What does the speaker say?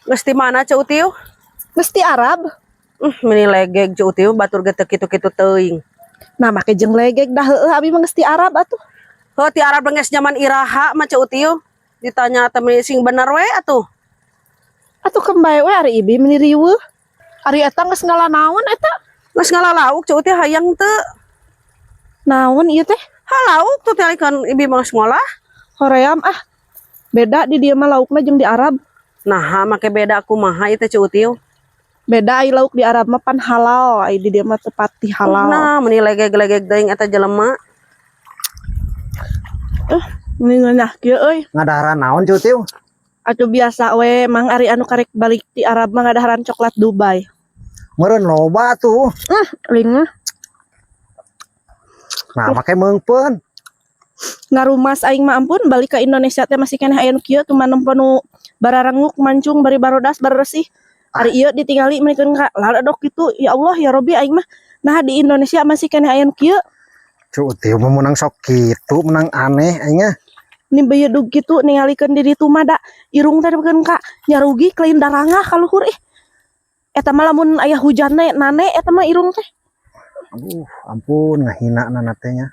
Geus ti mana Ceu Tiu? Mesti Arab. Meni legeg Ceu Tiu batur getek kitu-kitu teuing. Nah make jeung legeg dah heueuh abi mah geus ti Arab atuh. Heuh ti Arab geus zaman iraha mah Ceu Tiu. Ditanya teh sing bener we atuh. Atuh kembae we ari ibi meni riweuh. Ari eta geus ngalanaon eta? Geus ngalalauk Ceu Tiu hayang teu. Naon ieu teh? Halauk tuh teh ibi mah sekolah. Hoream ah. Beda di dieu mah laukna jeung di Arab. Nah, make beda kumaha ieu teh Ceu Tiu. Beda ai lauk di Arab mah pan halal, ai di dieu mah teu pati halal. Nah, meni legeg-legeg teuing eta jelema. Meni ngeunah kieu euy. Ngadaharan naon Ceu Tiu? Atuh biasa we mang ari anu karek balik di Arab mah ngadaharan coklat Dubai. Meureun loba tuh. Lingah. Nah, make meungpeun. Ngarumas aing mah ampun balik ke Indonesia teh masih keneh aya nu kieu tuh manempo nu bararenguk mancung bari barodas baresih. Ari ieu ditingali menikeun ka laledok kitu. Ya Allah ya Robbi aing mah nah di Indonesia masih keneh aya nu kieu. Ceu Tiu mah menang sok kitu, menang aneh aing nya. Nih beuyeuh kitu ningalikeun di ditu mah da irung teh dipikeun ka nyarugi klein darangah ka luhur ih. Eta mah lamun aya hujan nane eta mah irung teh. Aduh, ampun ngahina nana teh nya.